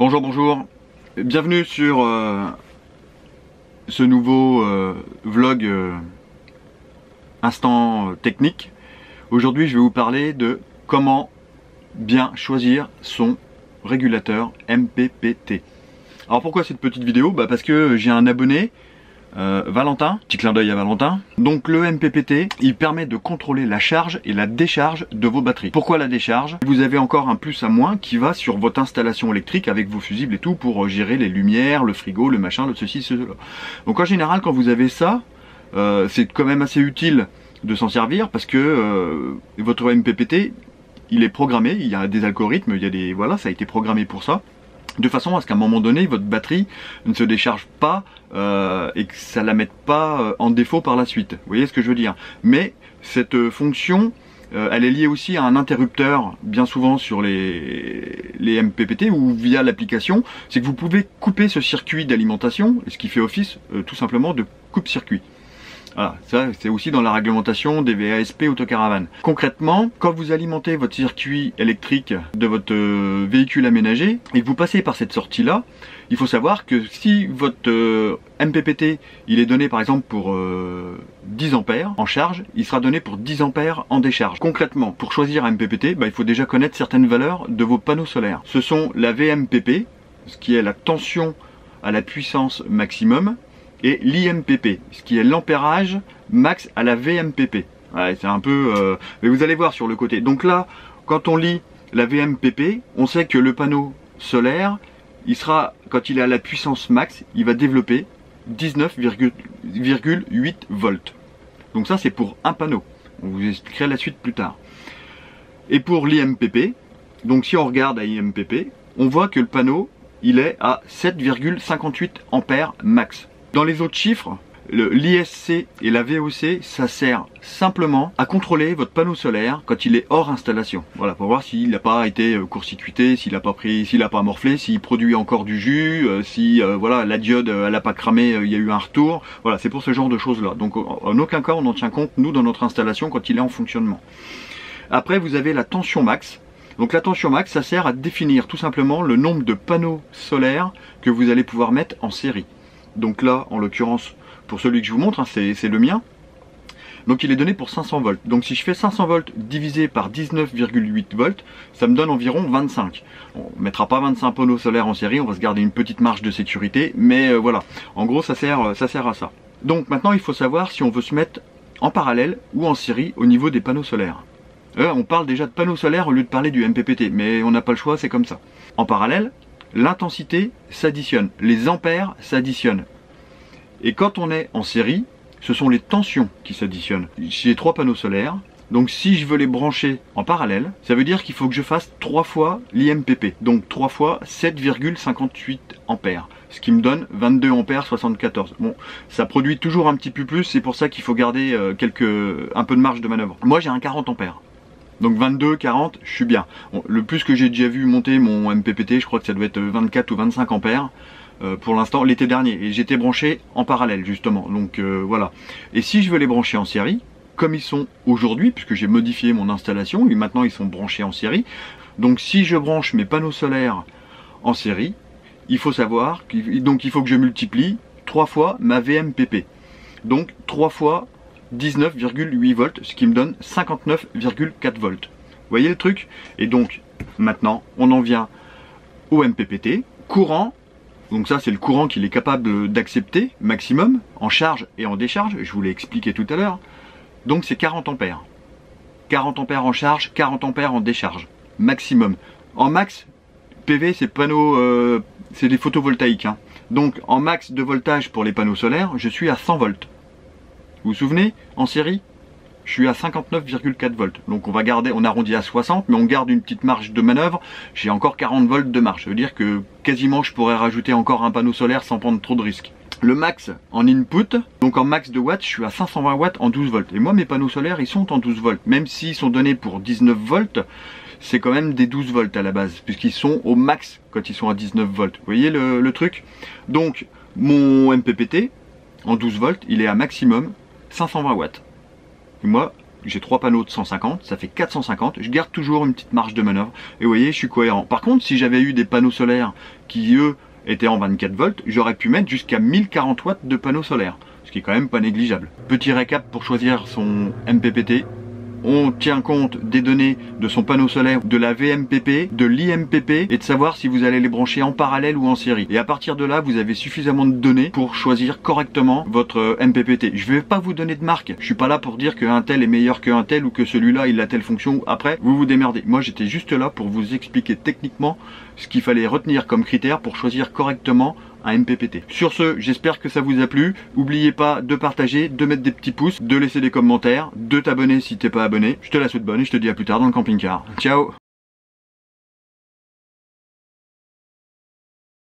Bonjour, bonjour. Bienvenue sur ce nouveau vlog instant technique. Aujourd'hui, je vais vous parler de comment bien choisir son régulateur MPPT. Alors pourquoi cette petite vidéo? Parce que j'ai un abonné, Valentin, petit clin d'œil à Valentin. Donc le MPPT, il permet de contrôler la charge et la décharge de vos batteries. Pourquoi la décharge? Vous avez encore un plus à moins qui va sur votre installation électrique avec vos fusibles et tout pour gérer les lumières, le frigo, le machin, le ceci, cela. Donc en général, quand vous avez ça, c'est quand même assez utile de s'en servir parce que votre MPPT, il est programmé, il y a des algorithmes, il y a des, voilà, ça a été programmé pour ça. De façon à ce qu'à un moment donné, votre batterie ne se décharge pas et que ça la mette pas en défaut par la suite. Vous voyez ce que je veux dire? Mais cette fonction, elle est liée aussi à un interrupteur, bien souvent sur les MPPT ou via l'application. C'est que vous pouvez couper ce circuit d'alimentation, ce qui fait office tout simplement de coupe-circuit. Voilà, ça c'est aussi dans la réglementation des VASP autocaravane. Concrètement, quand vous alimentez votre circuit électrique de votre véhicule aménagé et que vous passez par cette sortie là, il faut savoir que si votre MPPT il est donné par exemple pour 10 ampères en charge, il sera donné pour 10 ampères en décharge. Concrètement, pour choisir un MPPT, il faut déjà connaître certaines valeurs de vos panneaux solaires. Ce sont la VMPP, ce qui est la tension à la puissance maximum, et l'IMPP, ce qui est l'ampérage max à la VMPP. Ouais, c'est un peu... mais vous allez voir sur le côté. Donc là, quand on lit la VMPP, on sait que le panneau solaire, il sera, quand il est à la puissance max, il va développer 19,8 volts. Donc ça, c'est pour un panneau. On vous expliquera la suite plus tard. Et pour l'IMPP, donc si on regarde à IMPP, on voit que le panneau, il est à 7,58 ampères max. Dans les autres chiffres, l'ISC et la VOC, ça sert simplement à contrôler votre panneau solaire quand il est hors installation. Voilà, pour voir s'il n'a pas été court-circuité, s'il n'a pas pris, s'il n'a pas morflé, s'il produit encore du jus, si voilà, la diode elle n'a pas cramé, il y a eu un retour. Voilà, c'est pour ce genre de choses-là. Donc en aucun cas on en tient compte, nous, dans notre installation quand il est en fonctionnement. Après, vous avez la tension max. Donc la tension max, ça sert à définir tout simplement le nombre de panneaux solaires que vous allez pouvoir mettre en série. Donc là, en l'occurrence, pour celui que je vous montre, hein, c'est le mien. Donc il est donné pour 500 volts. Donc si je fais 500 volts divisé par 19,8 volts, ça me donne environ 25. On ne mettra pas 25 panneaux solaires en série, on va se garder une petite marge de sécurité. Mais voilà, en gros, ça sert à ça. Donc maintenant, il faut savoir si on veut se mettre en parallèle ou en série au niveau des panneaux solaires. On parle déjà de panneaux solaires au lieu de parler du MPPT, mais on n'a pas le choix, c'est comme ça. En parallèle, l'intensité s'additionne, les ampères s'additionnent. Et quand on est en série, ce sont les tensions qui s'additionnent. J'ai 3 panneaux solaires, donc si je veux les brancher en parallèle, ça veut dire qu'il faut que je fasse 3 fois l'IMPP, donc 3 fois 7,58 ampères, ce qui me donne 22 ampères 74. Bon, ça produit toujours un petit peu plus, c'est pour ça qu'il faut garder un peu de marge de manœuvre. Moi j'ai un 40 ampères. Donc 22, 40, je suis bien. Bon, le plus que j'ai déjà vu monter mon MPPT, je crois que ça doit être 24 ou 25 ampères pour l'instant, l'été dernier. Et j'étais branché en parallèle justement. Donc voilà. Et si je veux les brancher en série, comme ils sont aujourd'hui, puisque j'ai modifié mon installation, et maintenant ils sont branchés en série. Donc si je branche mes panneaux solaires en série, il faut savoir qu'il faut que je multiplie 3 fois ma VMPP. Donc 3 fois 19,8 volts, ce qui me donne 59,4 volts. Vous voyez le truc? Et donc, maintenant, on en vient au MPPT. Courant, donc ça c'est le courant qu'il est capable d'accepter, maximum, en charge et en décharge, je vous l'ai expliqué tout à l'heure. Donc c'est 40 ampères. 40 ampères en charge, 40 ampères en décharge, maximum. En max, PV c'est panneaux, c'est des photovoltaïques. Hein. Donc en max de voltage pour les panneaux solaires, je suis à 100 volts. Vous vous souvenez, en série, je suis à 59,4 volts. Donc on va garder, on arrondit à 60, mais on garde une petite marge de manœuvre. J'ai encore 40 volts de marge. Ça veut dire que quasiment je pourrais rajouter encore un panneau solaire sans prendre trop de risques. Le max en input, donc en max de watts, je suis à 520 watts en 12 volts. Et moi mes panneaux solaires, ils sont en 12 volts. Même s'ils sont donnés pour 19 volts, c'est quand même des 12 volts à la base, puisqu'ils sont au max quand ils sont à 19 volts. Vous voyez le truc? Donc mon MPPT, en 12 volts, il est à maximum 520 watts. Et moi, j'ai 3 panneaux de 150, ça fait 450. Je garde toujours une petite marge de manœuvre. Et vous voyez, je suis cohérent. Par contre, si j'avais eu des panneaux solaires qui eux étaient en 24 volts, j'aurais pu mettre jusqu'à 1040 watts de panneaux solaires, ce qui est quand même pas négligeable. Petit récap pour choisir son MPPT. On tient compte des données de son panneau solaire, de la VMPP, de l'IMPP et de savoir si vous allez les brancher en parallèle ou en série. Et à partir de là, vous avez suffisamment de données pour choisir correctement votre MPPT. Je vais pas vous donner de marque. Je suis pas là pour dire qu'un tel est meilleur qu'un tel ou que celui-là il a telle fonction. Après, vous vous démerdez. Moi, j'étais juste là pour vous expliquer techniquement ce qu'il fallait retenir comme critère pour choisir correctement un MPPT. Sur ce, j'espère que ça vous a plu. N'oubliez pas de partager, de mettre des petits pouces, de laisser des commentaires, de t'abonner si t'es pas abonné. Je te la souhaite bonne et je te dis à plus tard dans le camping-car. Ciao!